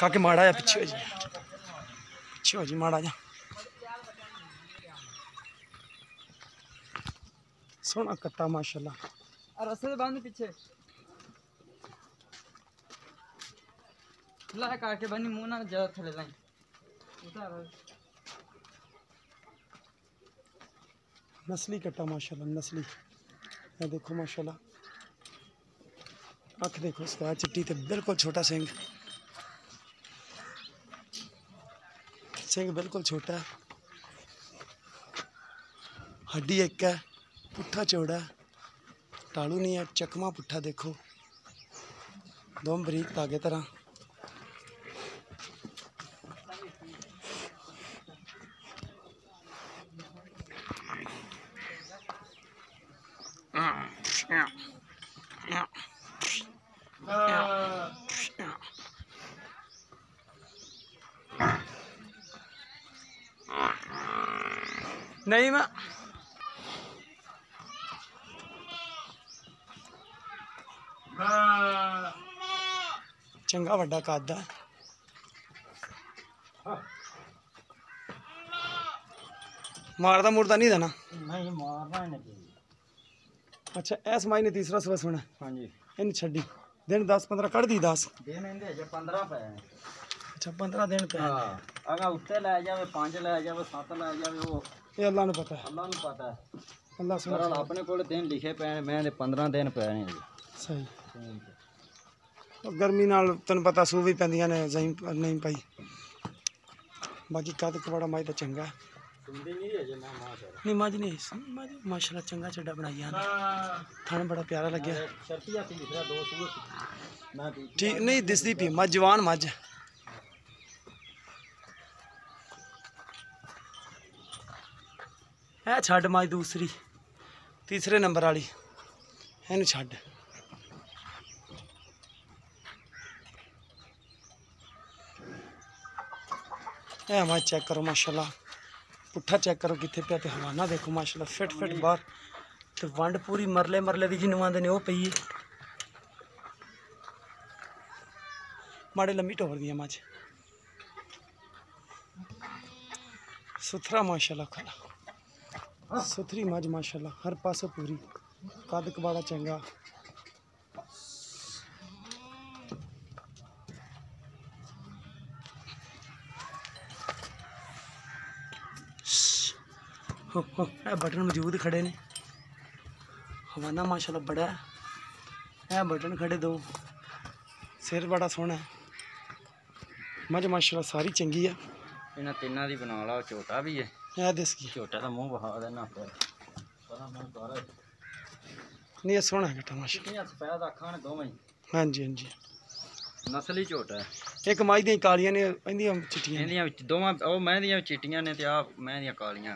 काके माड़ा जा पिछे हो जी, पिछे हो जी माड़ा जा। सोना कट्टा माशाल्लाह। रस्ते बंद पीछे ला काके बनी मुंह ना ज्यादा थले लाई उतार। नस्ली कट्टा माशाल्लाह नस्ली। ये देखो माशाल्लाह अख देखो इसका चिट्टी ते बिल्कुल छोटा सिंह, सिंह बिल्कुल छोटा है, हड्डी एक है, पुट्ठा चौड़ा है, टालू नहीं है, चकमा पुट्ठा देखो, दो बरीक धागे तरह। नहीं मैं चंगा वड्डा कद है। मारदा मुरदा नहीं देना? नहीं मारना नहीं। अच्छा इस माई ने तीसरा सुबह सुना? हाँ जी। इन छड़ी दिन 10-15 कट दी 10 दिन इंदे जे 15 पे। अच्छा 15 दिन पे। हां अगर उत्ते ले जावे 5 ले जावे 7 ले जावे वो ये अल्लाह ने पता है, अल्लाह ਨੂੰ पता है। अल्लाह सुना अपने कोल दिन लिखे पे मैं 15 दिन पे ने। सही गर्मी नाल तन पता सू भी पैंदियां ने जहीं नहीं पाई। बाकी कद कबड़ा माई तो चंगा है। नहीं मज नहीं मज माशाल्लाह चंगा चड्डा बनाई है, थाने बड़ा प्यारा लगे। ठीक नहीं दिसदी पी मज जवान मज है। छड़ मज दूसरी तीसरे नंबर वाली इन छड़। है मज चेक करो माशाल्लाह, पुट्ठा चेक करो कितने पे, हवाना देखो माशाल्लाह फिट फिट बाहर, तो वंड पूरी मरले मरले की जिन्हों आते हैं पई है। माड़े लम्बी टोर दी मज सुथरा माशाल्लाह खला सुथरी मज माशाल्लाह हर पासों पूरी, कद कबाड़ा चंगा। बटन मौजूद खड़े ने, हवाना माशाल्लाह बड़ा है, बटन खड़े दो, सिर बड़ा सोहना है, मज माशाल्लाह सारी चंगी है। इन्हां तिन्नां दी बना ला, छोटा भी है। यह दस की छोटा दा मुंह बहा देना पर मुंह कर नहीं ये सोहना है कट्टा माशाल्लाह। कितनी सफेद अखां ने दोवें। हाँ जी हाँ जी नस्ली झोटा है। एक माई दी कालियां ने इंदियां चिट्टियां इंदियां विच दोवां ओ मैं दियां चिट्टियां ने ते आ मैं दियां कालियां।